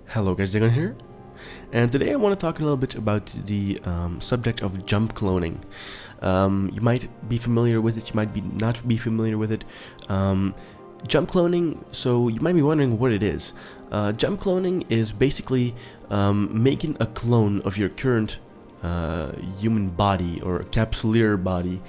Hello guys, Dagon here, and today I want to talk a little bit about the subject of jump cloning. You might be familiar with it, you might not be familiar with it. Jump cloning, so you might be wondering what it is. Jump cloning is basically making a clone of your current human body or capsuleer body,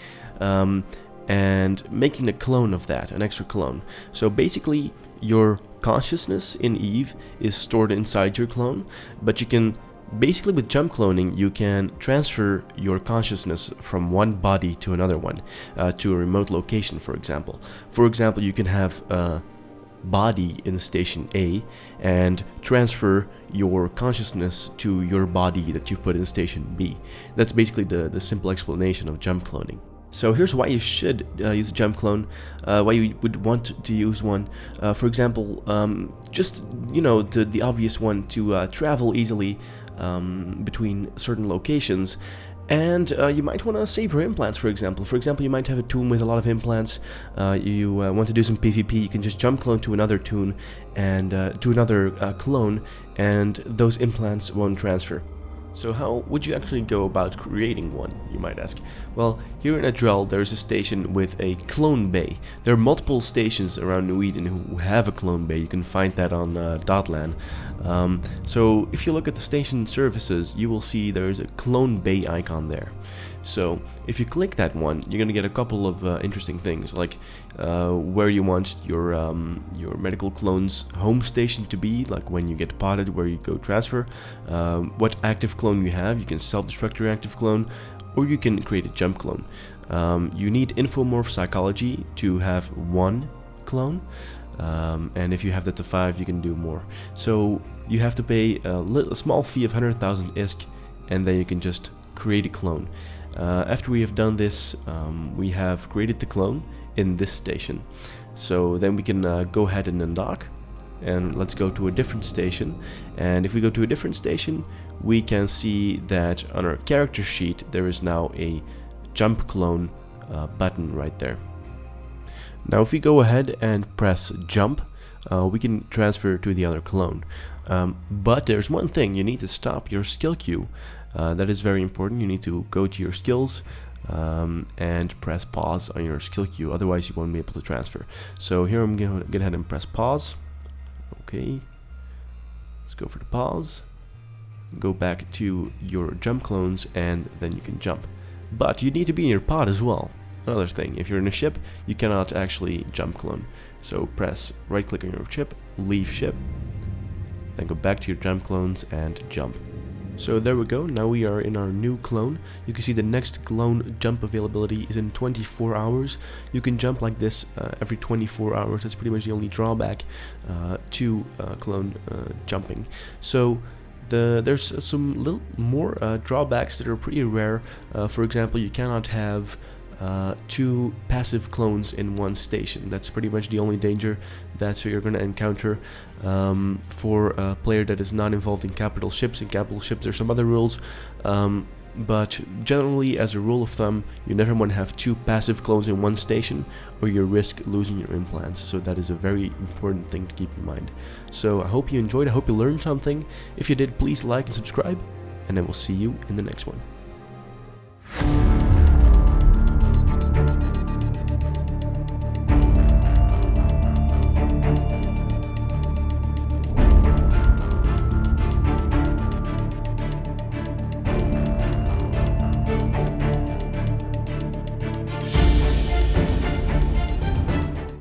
and making a clone of that, an extra clone. So basically, your consciousness in Eve is stored inside your clone, but you can basically, with jump cloning, you can transfer your consciousness from one body to another one, to a remote location, for example. For example, you can have a body in station A and transfer your consciousness to your body that you put in station B. That's basically the simple explanation of jump cloning. So here's why you should use a jump clone, why you would want to use one. For example, just, the obvious one, to travel easily between certain locations. And you might want to save your implants, for example. For example, you might have a toon with a lot of implants. You want to do some PvP, you can just jump clone to another toon and to another clone, and those implants won't transfer. So how would you actually go about creating one, you might ask? Well, here in Adrel there is a station with a clone bay. There are multiple stations around New Eden who have a clone bay. You can find that on Dotlan. So if you look at the station services, you will see there is a clone bay icon there. So if you click that one, you're going to get a couple of interesting things, like where you want your medical clone's home station to be, like when you get potted, where you go transfer, what active clone you have. You can self-destruct your active clone, or you can create a jump clone. You need infomorph psychology to have one clone, and if you have that to 5, you can do more. So you have to pay a small fee of 100,000 ISK, and then you can just create a clone. After we have done this, we have created the clone in this station. So then we can go ahead and undock, and let's go to a different station. And if we go to a different station, we can see that on our character sheet there is now a jump clone button right there. Now if we go ahead and press jump, we can transfer to the other clone. But there's one thing: you need to stop your skill queue. That is very important. You need to go to your skills and press pause on your skill queue, otherwise you won't be able to transfer. So here I'm going to go ahead and press pause. Okay, let's go for the pause. Go back to your jump clones, and then you can jump. But you need to be in your pod as well. Another thing, if you're in a ship, you cannot actually jump clone. So press right click on your ship, leave ship, then go back to your jump clones and jump. So there we go, now we are in our new clone. You can see the next clone jump availability is in 24 hours. You can jump like this every 24 hours. That's pretty much the only drawback to clone jumping. So there's some little more drawbacks that are pretty rare. For example, you cannot have 2 passive clones in one station. That's pretty much the only danger that you're going to encounter for a player that is not involved in capital ships. In capital ships there's some other rules, but generally, as a rule of thumb, you never want to have 2 passive clones in one station, or you risk losing your implants. So that is a very important thing to keep in mind. So I hope you enjoyed, I hope you learned something. If you did, please like and subscribe, and I will see you in the next one.